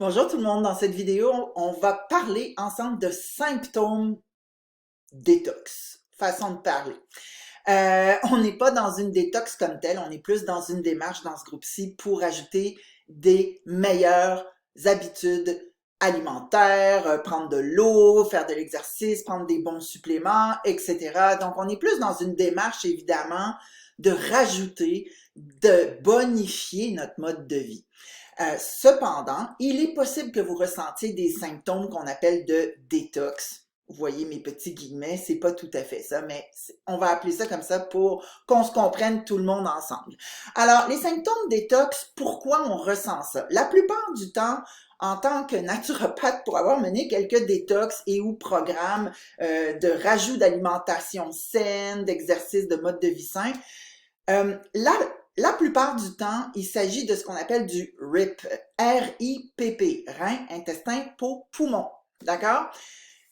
Bonjour tout le monde, dans cette vidéo, on va parler ensemble de symptômes détox, façon de parler. On n'est pas dans une détox comme telle, on est plus dans une démarche dans ce groupe-ci pour ajouter des meilleures habitudes alimentaires, prendre de l'eau, faire de l'exercice, prendre des bons suppléments, etc. Donc, on est plus dans une démarche, évidemment, de rajouter, de bonifier notre mode de vie. Cependant, il est possible que vous ressentiez des symptômes qu'on appelle de détox. Vous voyez mes petits guillemets, c'est pas tout à fait ça, mais on va appeler ça comme ça pour qu'on se comprenne tout le monde ensemble. Alors, les symptômes détox, pourquoi on ressent ça? La plupart du temps, en tant que naturopathe, pour avoir mené quelques détox et ou programmes de rajout d'alimentation saine, d'exercice de mode de vie sain, la plupart du temps, il s'agit de ce qu'on appelle du RIP, R-I-P-P, rein, intestin, peau, poumon. D'accord?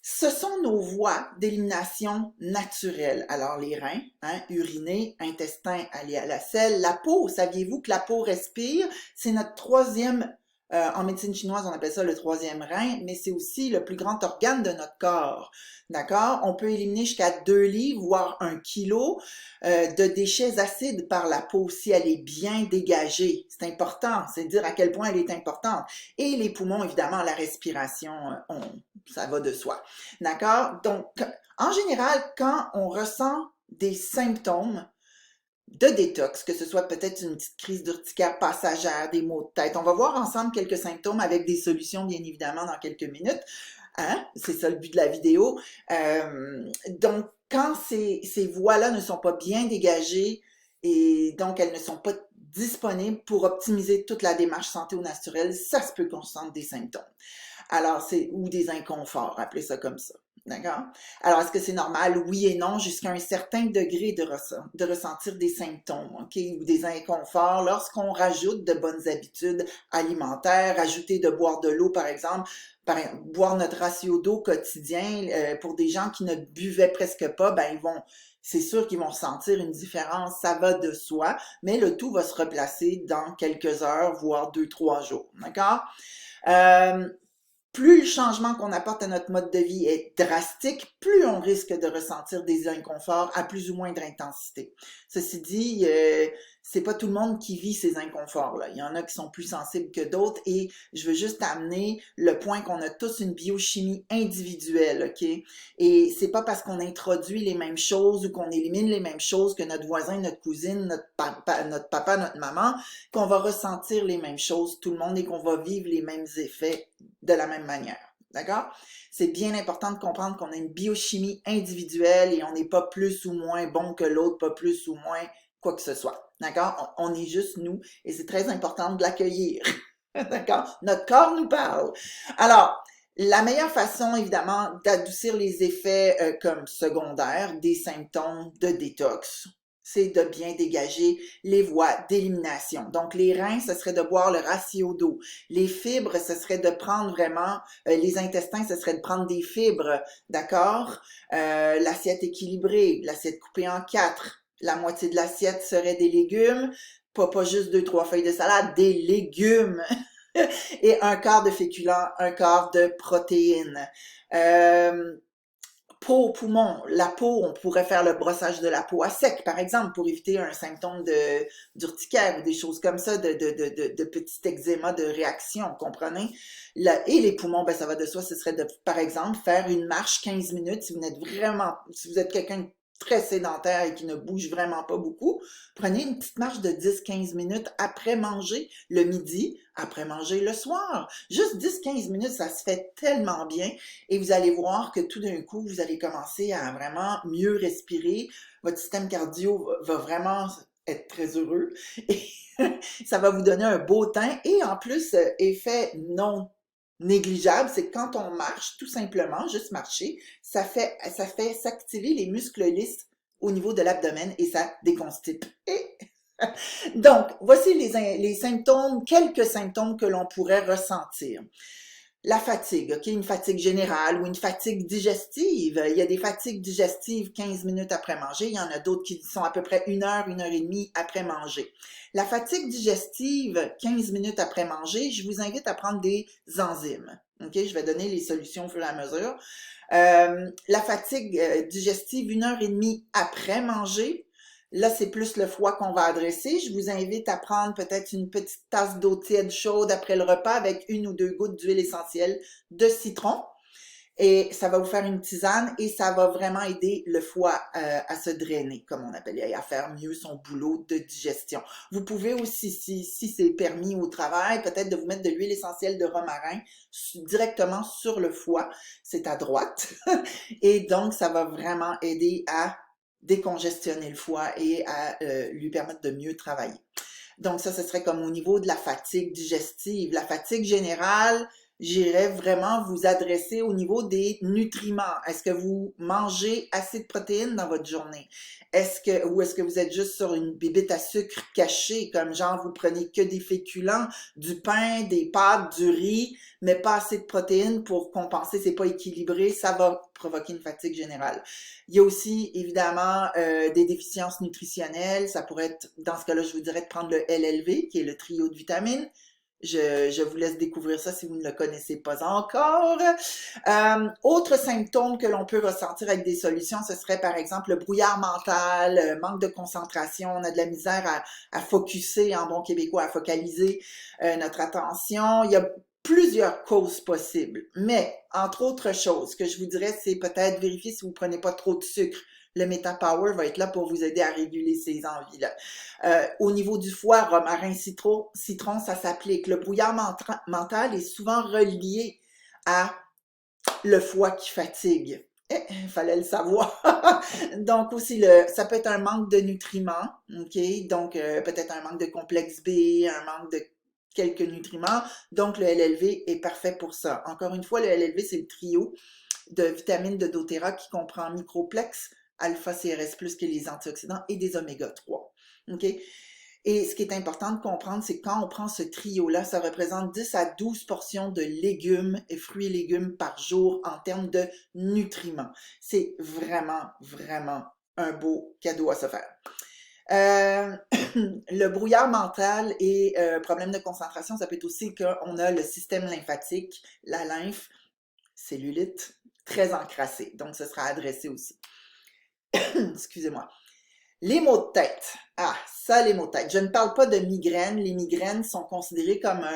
Ce sont nos voies d'élimination naturelles. Alors, les reins, uriner, intestin, aller à la selle, la peau, saviez-vous que la peau respire? C'est notre troisième, en médecine chinoise, on appelle ça le troisième rein, mais c'est aussi le plus grand organe de notre corps. D'accord? On peut éliminer jusqu'à 2 livres, voire 1 kilo de déchets acides par la peau si elle est bien dégagée. C'est important, c'est dire à quel point elle est importante. Et les poumons, évidemment, la respiration, ça va de soi. D'accord? Donc, en général, quand on ressent des symptômes de détox, que ce soit peut-être une petite crise d'urticaire passagère, des maux de tête, on va voir ensemble quelques symptômes avec des solutions, bien évidemment, dans quelques minutes. Hein? C'est ça le but de la vidéo. Donc, quand ces voies-là ne sont pas bien dégagées et donc elles ne sont pas disponibles pour optimiser toute la démarche santé au naturel, ça se peut qu'on sente des symptômes. Alors, c'est ou des inconforts, appelez ça comme ça. D'accord? Alors, est-ce que c'est normal? Oui et non, jusqu'à un certain degré de ressentir des symptômes, OK, ou des inconforts lorsqu'on rajoute de bonnes habitudes alimentaires, ajouter de boire de l'eau, par exemple, boire notre ratio d'eau quotidien, pour des gens qui ne buvaient presque pas, ben c'est sûr qu'ils vont sentir une différence, ça va de soi, mais le tout va se replacer dans quelques heures, voire 2, 3 jours, d'accord? Euh, Plus le changement qu'on apporte à notre mode de vie est drastique, plus on risque de ressentir des inconforts à plus ou moindre intensité. Ceci dit, c'est pas tout le monde qui vit ces inconforts-là. Il y en a qui sont plus sensibles que d'autres et je veux juste amener le point qu'on a tous une biochimie individuelle, OK? Et c'est pas parce qu'on introduit les mêmes choses ou qu'on élimine les mêmes choses que notre voisin, notre cousine, notre papa, notre maman, qu'on va ressentir les mêmes choses, tout le monde, et qu'on va vivre les mêmes effets de la même manière. D'accord? C'est bien important de comprendre qu'on a une biochimie individuelle et on n'est pas plus ou moins bon que l'autre, pas plus ou moins quoi que ce soit. D'accord? On est juste nous et c'est très important de l'accueillir. D'accord? Notre corps nous parle. Alors, la meilleure façon, évidemment, d'adoucir les effets comme secondaires des symptômes de détox, c'est de bien dégager les voies d'élimination. Donc, les reins, ce serait de boire le ratio d'eau. Les fibres, ce serait de prendre vraiment, les intestins, ce serait de prendre des fibres, d'accord? L'assiette équilibrée, l'assiette coupée en 4. La moitié de l'assiette serait des légumes, pas juste 2, 3 feuilles de salade, des légumes. Et un quart de féculents, un quart de protéines. Euh, Peau, poumon, la peau, on pourrait faire le brossage de la peau à sec, par exemple, pour éviter un symptôme d'urticaire ou des choses comme ça, de petits eczémas de réaction, comprenez? Et les poumons, ben ça va de soi, ce serait de, par exemple, faire une marche 15 minutes si vous êtes quelqu'un de très sédentaire et qui ne bouge vraiment pas beaucoup, prenez une petite marche de 10, 15 minutes après manger le midi, après manger le soir. Juste 10, 15 minutes, ça se fait tellement bien et vous allez voir que tout d'un coup, vous allez commencer à vraiment mieux respirer. Votre système cardio va vraiment être très heureux et ça va vous donner un beau teint. Et en plus, effet non négligeable, c'est que quand on marche, tout simplement, juste marcher, ça fait s'activer les muscles lisses au niveau de l'abdomen et ça déconstipe. Et donc, voici les symptômes, quelques symptômes que l'on pourrait ressentir. La fatigue, OK? Une fatigue générale ou une fatigue digestive. Il y a des fatigues digestives 15 minutes après manger. Il y en a d'autres qui sont à peu près 1 heure et demie après manger. La fatigue digestive 15 minutes après manger, je vous invite à prendre des enzymes. OK? Je vais donner les solutions au fur et à mesure. La fatigue digestive 1 heure et demie après manger, là, c'est plus le foie qu'on va adresser. Je vous invite à prendre peut-être une petite tasse d'eau tiède chaude après le repas avec 1 ou 2 gouttes d'huile essentielle de citron. Et ça va vous faire une tisane et ça va vraiment aider le foie à se drainer, comme on appelle, et à faire mieux son boulot de digestion. Vous pouvez aussi, si c'est permis au travail, peut-être de vous mettre de l'huile essentielle de romarin directement sur le foie. C'est à droite. Et donc, ça va vraiment aider à décongestionner le foie et à lui permettre de mieux travailler. Donc ça, ce serait comme au niveau de la fatigue digestive. La fatigue générale, j'irais vraiment vous adresser au niveau des nutriments. Est-ce que vous mangez assez de protéines dans votre journée? Ou est-ce que vous êtes juste sur une bibite à sucre cachée, comme genre vous prenez que des féculents, du pain, des pâtes, du riz, mais pas assez de protéines pour compenser, c'est pas équilibré, ça va provoquer une fatigue générale. Il y a aussi, évidemment, des déficiences nutritionnelles. Ça pourrait être, dans ce cas-là, je vous dirais de prendre le LLV, qui est le trio de vitamines. Je vous laisse découvrir ça si vous ne le connaissez pas encore. Autre symptôme que l'on peut ressentir avec des solutions, ce serait par exemple le brouillard mental, manque de concentration, on a de la misère à focusser, en bon québécois, à focaliser notre attention. Il y a plusieurs causes possibles, mais entre autres choses, ce que je vous dirais, c'est peut-être vérifier si vous prenez pas trop de sucre. Le MetaPower va être là pour vous aider à réguler ces envies-là. Au niveau du foie, romarin, citron, ça s'applique. Le brouillard mental est souvent relié à le foie qui fatigue. Il fallait le savoir. Donc aussi, ça peut être un manque de nutriments, OK? Donc peut-être un manque de complexe B, un manque de quelques nutriments. Donc le LLV est parfait pour ça. Encore une fois, le LLV, c'est le trio de vitamines de doTERRA qui comprend microplex, alpha CRS+, qui est les antioxydants, et des oméga 3. OK? Et ce qui est important de comprendre, c'est que quand on prend ce trio-là, ça représente 10 à 12 portions de légumes et fruits et légumes par jour en termes de nutriments. C'est vraiment, vraiment un beau cadeau à se faire. Le brouillard mental et problème de concentration, ça peut être aussi qu'on a le système lymphatique, la lymphe, cellulite, très encrassée. Donc, ce sera adressé aussi. Excusez-moi. Les maux de tête. Ah, ça, les maux de tête. Je ne parle pas de migraines. Les migraines sont considérées comme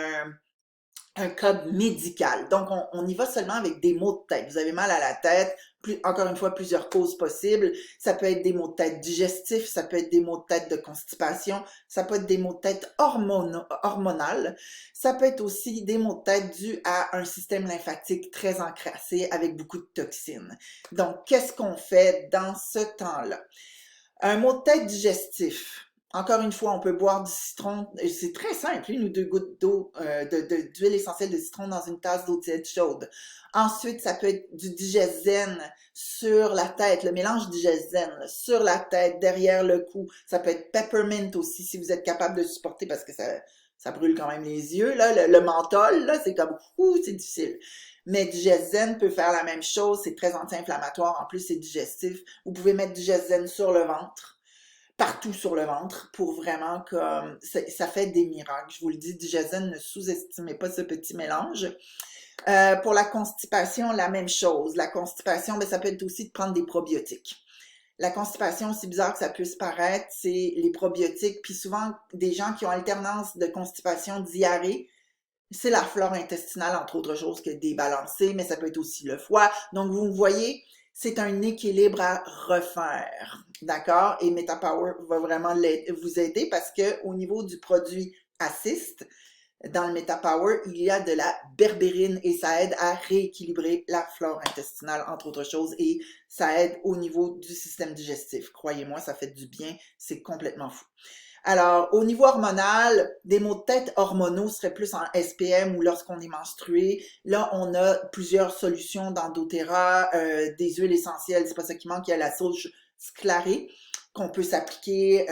un cas médical. Donc, on y va seulement avec des maux de tête. Vous avez mal à la tête, encore une fois, plusieurs causes possibles. Ça peut être des maux de tête digestifs, ça peut être des maux de tête de constipation, ça peut être des maux de tête hormonaux, ça peut être aussi des maux de tête dus à un système lymphatique très encrassé avec beaucoup de toxines. Donc, qu'est-ce qu'on fait dans ce temps-là? Un maux de tête digestif. Encore une fois, on peut boire du citron. C'est très simple, 1 ou 2 gouttes d'eau, d'huile essentielle de citron dans une tasse d'eau tiède chaude. Ensuite, ça peut être du digèzène sur la tête, le mélange digèzène sur la tête, derrière le cou. Ça peut être peppermint aussi, si vous êtes capable de supporter, parce que ça brûle quand même les yeux. Là, le menthol, là, c'est comme, c'est difficile. Mais digèzène peut faire la même chose, c'est très anti-inflammatoire, en plus c'est digestif. Vous pouvez mettre digèzène sur le ventre, partout sur le ventre, pour vraiment comme, ça fait des miracles. Je vous le dis, digèzène, ne sous-estimez pas ce petit mélange. Pour la constipation, la même chose. La constipation, ben, ça peut être aussi de prendre des probiotiques. La constipation, aussi bizarre que ça puisse paraître, c'est les probiotiques, puis souvent des gens qui ont alternance de constipation, diarrhée, c'est la flore intestinale, entre autres choses, qui est débalancée, mais ça peut être aussi le foie. Donc, vous voyez, c'est un équilibre à refaire, d'accord? Et MetaPower va vraiment vous aider parce que au niveau du produit Assist, dans le MetaPower, il y a de la berbérine et ça aide à rééquilibrer la flore intestinale, entre autres choses, et ça aide au niveau du système digestif. Croyez-moi, ça fait du bien, c'est complètement fou. Alors, au niveau hormonal, des maux de tête hormonaux seraient plus en SPM ou lorsqu'on est menstrué. Là, on a plusieurs solutions dans doTERRA, des huiles essentielles, c'est pas ça qui manque, il y a la sauge sclarée qu'on peut s'appliquer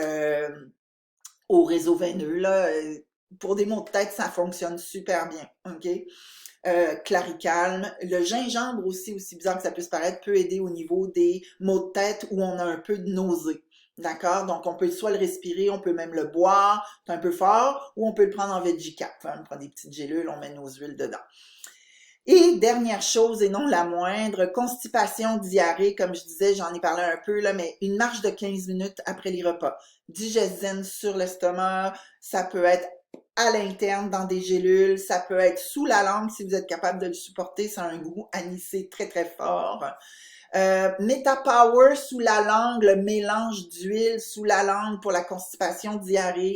au réseau veineux. Là, pour des maux de tête, ça fonctionne super bien, OK? claricalme. Le gingembre aussi bizarre que ça puisse paraître, peut aider au niveau des maux de tête où on a un peu de nausée. D'accord? Donc, on peut soit le respirer, on peut même le boire, c'est un peu fort, ou on peut le prendre en Vegicap. On prend des petites gélules, on met nos huiles dedans. Et dernière chose, et non la moindre, constipation, diarrhée, comme je disais, j'en ai parlé un peu, là, mais une marche de 15 minutes après les repas. Digestine sur l'estomac, ça peut être à l'interne dans des gélules, ça peut être sous la langue si vous êtes capable de le supporter, ça a un goût anisé très très fort. Metapower sous la langue, le mélange d'huile sous la langue pour la constipation, diarrhée.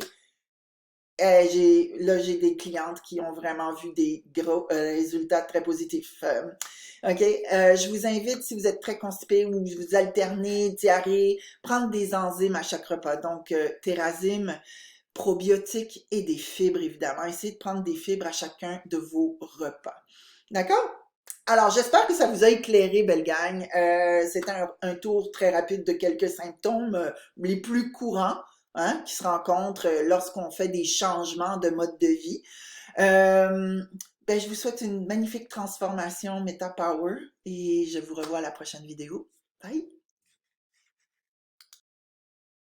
J'ai des clientes qui ont vraiment vu des gros résultats très positifs. OK? Je vous invite, si vous êtes très constipé ou vous alternez diarrhée, prendre des enzymes à chaque repas. Donc, Terrazine, probiotiques et des fibres, évidemment. Essayez de prendre des fibres à chacun de vos repas. D'accord? Alors, j'espère que ça vous a éclairé, belle gang. C'est un tour très rapide de quelques symptômes les plus courants, hein, qui se rencontrent lorsqu'on fait des changements de mode de vie. Ben, je vous souhaite une magnifique transformation Meta Power et je vous revois à la prochaine vidéo. Bye!